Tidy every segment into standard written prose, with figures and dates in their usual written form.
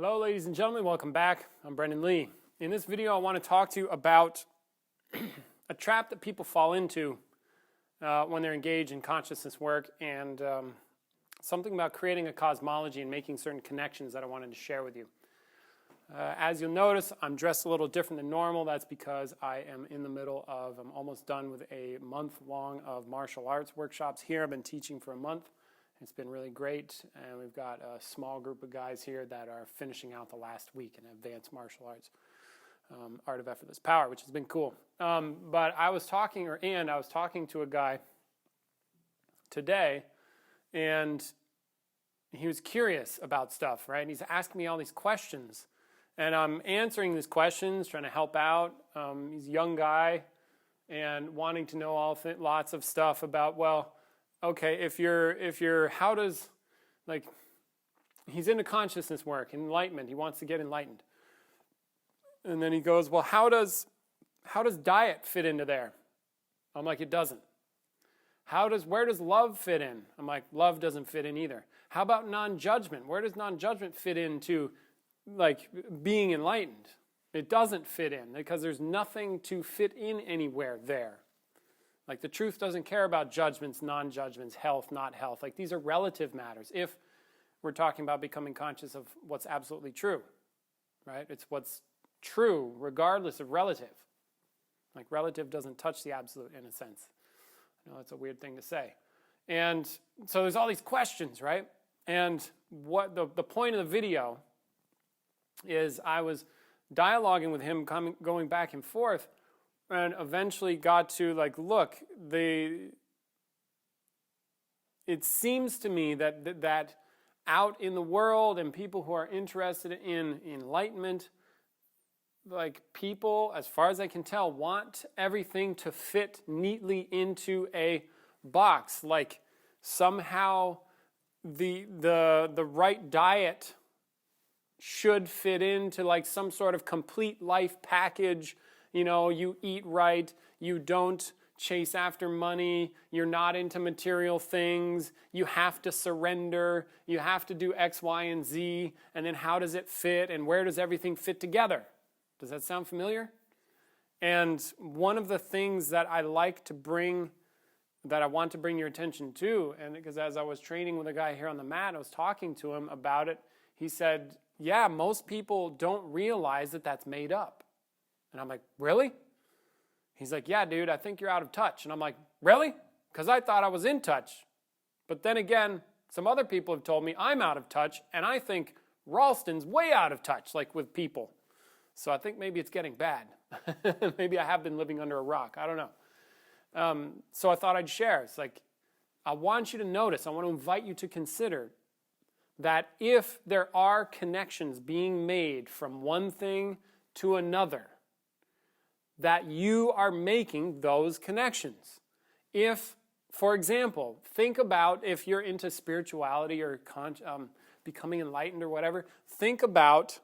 Hello, ladies and gentlemen. Welcome back. I'm Brendan Lee. In this video, I want to talk to you about a trap that people fall into when they're engaged in consciousness work, and something about creating a cosmology and making certain connections that I wanted to share with you. As you'll notice, I'm dressed a little different than normal. That's because I am in the middle of, I'm almost done with a month-long of martial arts workshops here. I've been teaching for a month. It's been really great, and we've got a small group of guys here that are finishing out the last week in advanced martial arts, Art of Effortless Power, which has been cool. But I was talking to a guy today, and he was curious about stuff, right? And he's asking me all these questions, and I'm answering these questions, trying to help out. He's a young guy and wanting to know lots of stuff about, well, okay, how does, like, he's into consciousness work, enlightenment. He wants to get enlightened. And then he goes, well, how does diet fit into there? I'm like, it doesn't. Where does love fit in? I'm like, love doesn't fit in either. How about non-judgment? Where does non-judgment fit into, like, being enlightened? It doesn't fit in because there's nothing to fit in anywhere there. Like, the truth doesn't care about judgments, non-judgments, health, not health. Like, these are relative matters if we're talking about becoming conscious of what's absolutely true, right? It's what's true regardless of relative. Like, relative doesn't touch the absolute in a sense. I know that's a weird thing to say. And so there's all these questions, right? And what the point of the video is, I was dialoguing with him, going back and forth, and eventually got to, like, look, it seems to me that out in the world and people who are interested in enlightenment, like, people, as far as I can tell, want everything to fit neatly into a box. Like, somehow the right diet should fit into, like, some sort of complete life package. You know, you eat right, you don't chase after money, you're not into material things, you have to surrender, you have to do X, Y, and Z, and then how does it fit, and where does everything fit together? Does that sound familiar? And one of the things that I want to bring your attention to, and because as I was training with a guy here on the mat, I was talking to him about it, he said, yeah, most people don't realize that that's made up. And I'm like, really? He's like, yeah, dude, I think you're out of touch. And I'm like, really? Because I thought I was in touch. But then again, some other people have told me I'm out of touch, and I think Ralston's way out of touch, like, with people. So I think maybe it's getting bad. Maybe I have been living under a rock. I don't know. So I thought I'd share. It's like, I want you to notice, I want to invite you to consider that if there are connections being made from one thing to another, that you are making those connections. If, for example, think about if you're into spirituality or becoming enlightened or whatever, think about,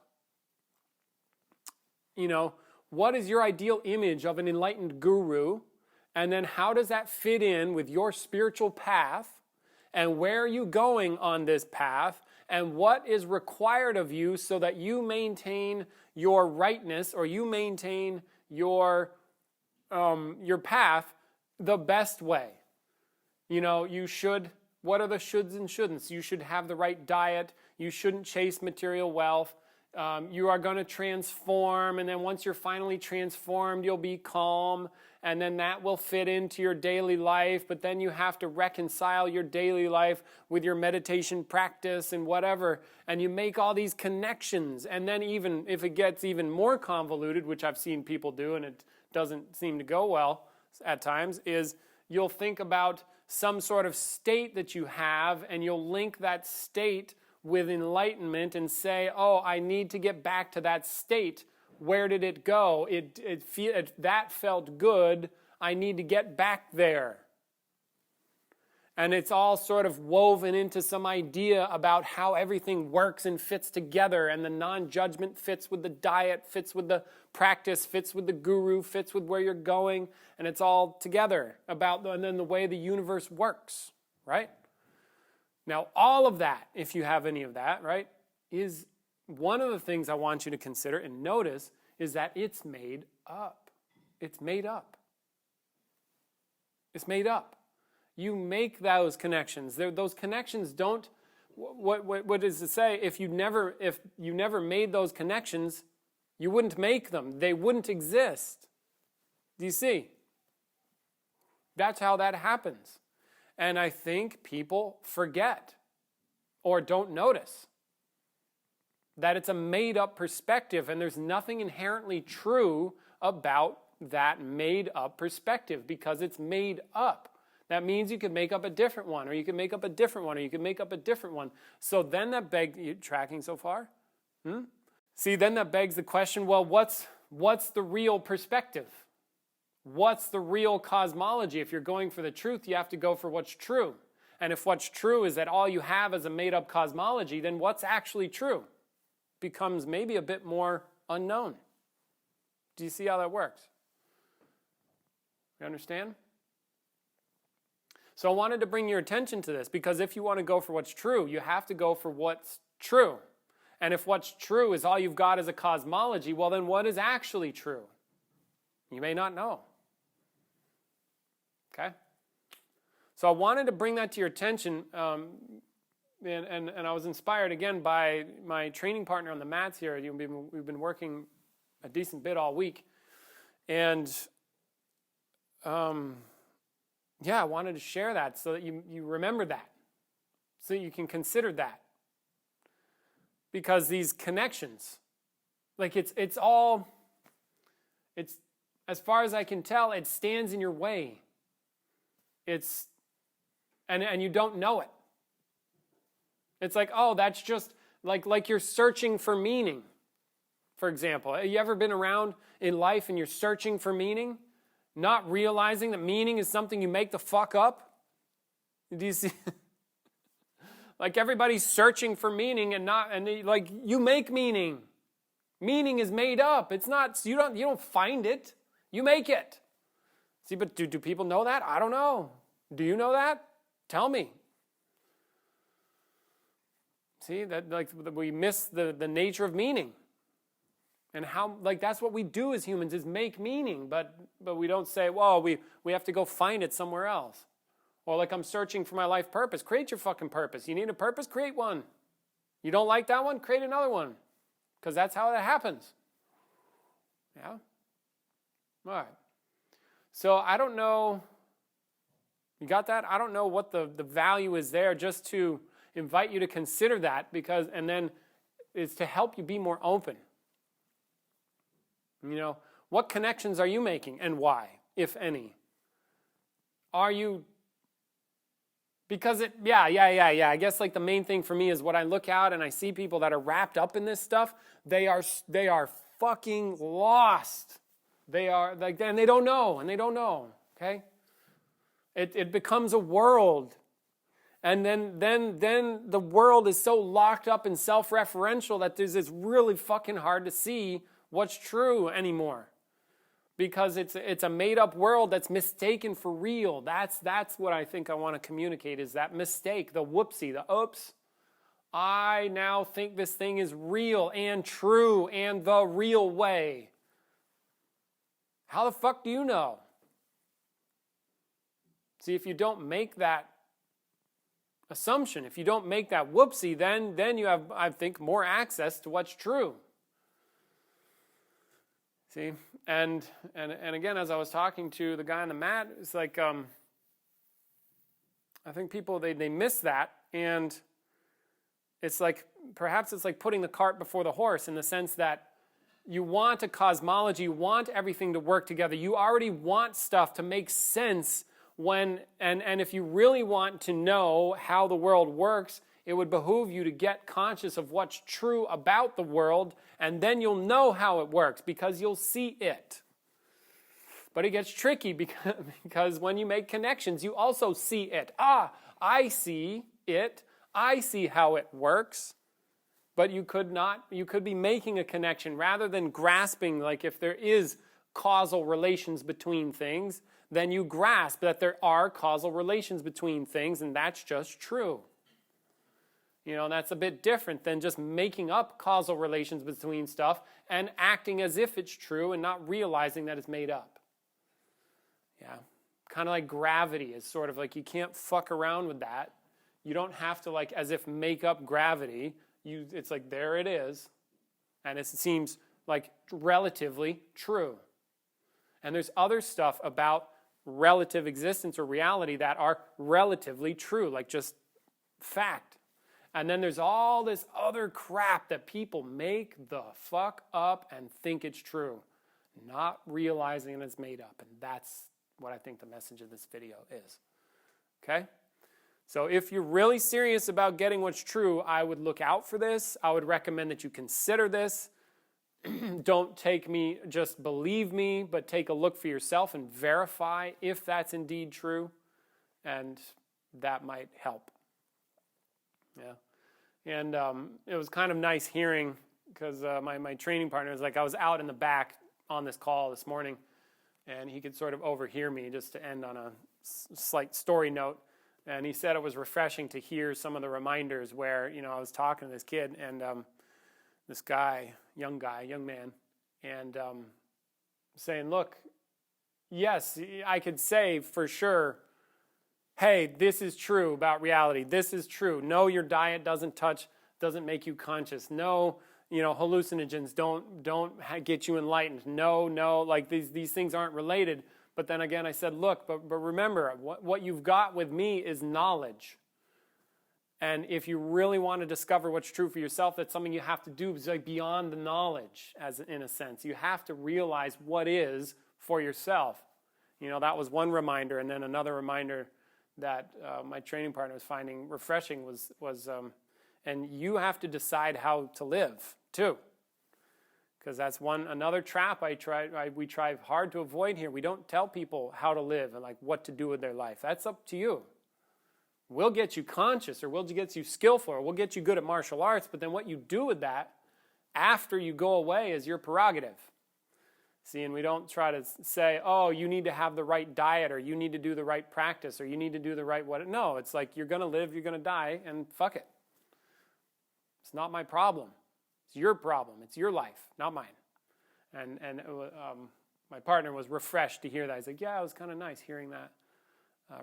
you know, what is your ideal image of an enlightened guru, and then how does that fit in with your spiritual path, and where are you going on this path, and what is required of you so that you maintain your rightness, or you maintain your path the best way. You know, what are the shoulds and shouldn'ts? You should have the right diet. You shouldn't chase material wealth. You are going to transform, and then once you're finally transformed, you'll be calm, and then that will fit into your daily life, but then you have to reconcile your daily life with your meditation practice and whatever, and you make all these connections, and then even if it gets even more convoluted, which I've seen people do, and it doesn't seem to go well at times, is you'll think about some sort of state that you have, and you'll link that state with enlightenment and say, oh, I need to get back to that state. Where did it go? That felt good. I need to get back there. And it's all sort of woven into some idea about how everything works and fits together, and the non-judgment fits with the diet, fits with the practice, fits with the guru, fits with where you're going, and it's all together and then the way the universe works, right? Now, all of that, if you have any of that, right, is one of the things I want you to consider and notice is that it's made up. It's made up. It's made up. You make those connections. Those connections don't. What does it say? If you never made those connections, you wouldn't make them. They wouldn't exist. Do you see? That's how that happens. And I think people forget or don't notice that it's a made-up perspective, and there's nothing inherently true about that made-up perspective because it's made up. That means you could make up a different one, or you could make up a different one, or you could make up a different one. So then that begs, you tracking so far? See, then that begs the question, well, what's the real perspective? What's the real cosmology? If you're going for the truth, you have to go for what's true. And if what's true is that all you have is a made-up cosmology, then what's actually true becomes maybe a bit more unknown. Do you see how that works? You understand? So I wanted to bring your attention to this, because if you want to go for what's true, you have to go for what's true. And if what's true is all you've got is a cosmology, well, then what is actually true? You may not know. Okay? So I wanted to bring that to your attention, and I was inspired again by my training partner on the mats here. We've been working a decent bit all week. And I wanted to share that so that you remember that, so that you can consider that. Because these connections, like it's as far as I can tell, it stands in your way. And you don't know it. It's like, oh, that's just like you're searching for meaning. For example, have you ever been around in life and you're searching for meaning, not realizing that meaning is something you make the fuck up? Do you see? Like everybody's searching for meaning and you make meaning. Meaning is made up. It's not, you don't find it. You make it. See, but do people know that? I don't know. Do you know that? Tell me. See, that we miss the nature of meaning. And how, that's what we do as humans, is make meaning, but we don't say, well, we have to go find it somewhere else. Or I'm searching for my life purpose. Create your fucking purpose. You need a purpose? Create one. You don't like that one? Create another one. Because that's how that happens. Yeah? All right. So I don't know, you got that? I don't know what the value is there, just to invite you to consider that, and then it's to help you be more open. What connections are you making and why, if any? Are you, because I guess the main thing for me is what I look out and I see people that are wrapped up in this stuff, they are fucking lost. They are and they don't know, okay? It becomes a world. And then the world is so locked up and self-referential that it's really fucking hard to see what's true anymore. Because it's a made-up world that's mistaken for real. That's what I think I want to communicate, is that mistake, the whoopsie, the oops. I now think this thing is real and true and the real way. How the fuck do you know? See, if you don't make that assumption, if you don't make that whoopsie, then you have, I think, more access to what's true. See, and again, as I was talking to the guy on the mat, it's I think people, they miss that, and it's perhaps it's like putting the cart before the horse, in the sense that you want a cosmology, you want everything to work together, you already want stuff to make sense and if you really want to know how the world works, it would behoove you to get conscious of what's true about the world, and then you'll know how it works, because you'll see it. But it gets tricky because when you make connections, you also see it. I see it. I see how it works. But you could be making a connection rather than grasping, if there is causal relations between things, then you grasp that there are causal relations between things, and that's just true. That's a bit different than just making up causal relations between stuff and acting as if it's true and not realizing that it's made up. Yeah. Kind of like gravity is sort of like you can't fuck around with that. You don't have to like as if make up gravity. It's like there it is. And it seems like relatively true. And there's other stuff about relative existence or reality that are relatively true, like just fact. And then there's all this other crap that people make the fuck up and think it's true, not realizing it's made up. And that's what I think the message of this video is. Okay? So if you're really serious about getting what's true, I would look out for this. I would recommend that you consider this. Don't take me, just believe me, but take a look for yourself and verify if that's indeed true. And that might help. Yeah. And it was kind of nice hearing, because my training partner was like, I was out in the back on this call this morning, and he could sort of overhear me, just to end on a slight story note. And he said it was refreshing to hear some of the reminders where, I was talking to this kid, and this guy, young man, and saying, look, yes, I could say for sure, hey, this is true about reality. This is true. No, your diet doesn't make you conscious. No, hallucinogens don't get you enlightened. No, like these things aren't related. But then again, I said, look, but remember, what you've got with me is knowledge. And if you really want to discover what's true for yourself, that's something you have to do. It's like beyond the knowledge, as in a sense. You have to realize what is for yourself. That was one reminder, and then another reminder that my training partner was finding refreshing was and you have to decide how to live too, because that's another trap we try hard to avoid here. We don't tell people how to live and like what to do with their life. That's up to you. We'll get you conscious, or we'll get you skillful, or we'll get you good at martial arts, but then what you do with that after you go away is your prerogative. See, and we don't try to say, oh, you need to have the right diet, or you need to do the right practice, or you need to do the right what. No, it's like you're going to live, you're going to die, and fuck it. It's not my problem. It's your problem. It's your life, not mine. And my partner was refreshed to hear that. He's like, yeah, it was kind of nice hearing that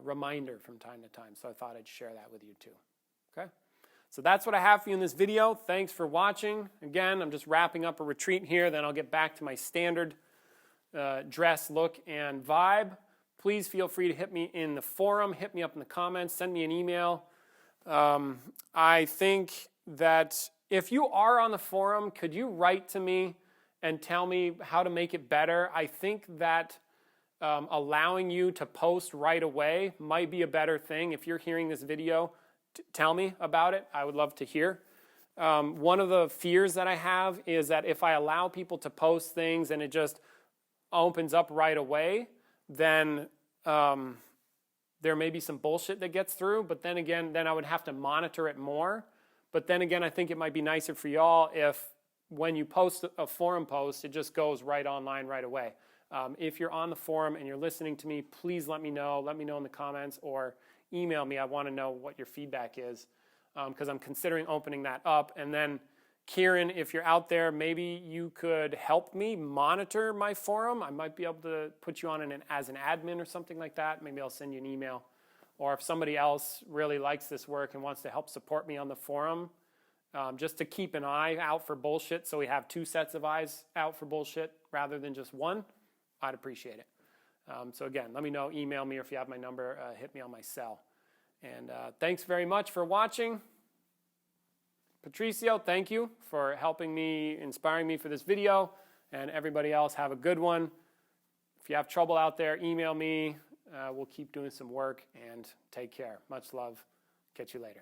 reminder from time to time. So I thought I'd share that with you too. Okay? So that's what I have for you in this video. Thanks for watching. Again, I'm just wrapping up a retreat here. Then I'll get back to my standard dress, look, and vibe. Please feel free to hit me in the forum, hit me up in the comments, send me an email. I think that if you are on the forum, could you write to me and tell me how to make it better? I think that allowing you to post right away might be a better thing. If you're hearing this video, tell me about it. I would love to hear. One of the fears that I have is that if I allow people to post things and it just opens up right away, then there may be some bullshit that gets through, but then again, then I would have to monitor it more. But then again, I think it might be nicer for y'all if when you post a forum post, it just goes right online right away. If you're on the forum and you're listening to me, please let me know. Let me know in the comments or email me. I want to know what your feedback is, because I'm considering opening that up. And then Kieran, if you're out there, maybe you could help me monitor my forum. I might be able to put you on as an admin or something like that. Maybe I'll send you an email. Or if somebody else really likes this work and wants to help support me on the forum, just to keep an eye out for bullshit so we have two sets of eyes out for bullshit rather than just one, I'd appreciate it. So again, let me know, email me, or if you have my number, hit me on my cell. And thanks very much for watching. Patricio, thank you for helping me, inspiring me for this video. And everybody else, have a good one. If you have trouble out there, email me. We'll keep doing some work, and take care. Much love. Catch you later.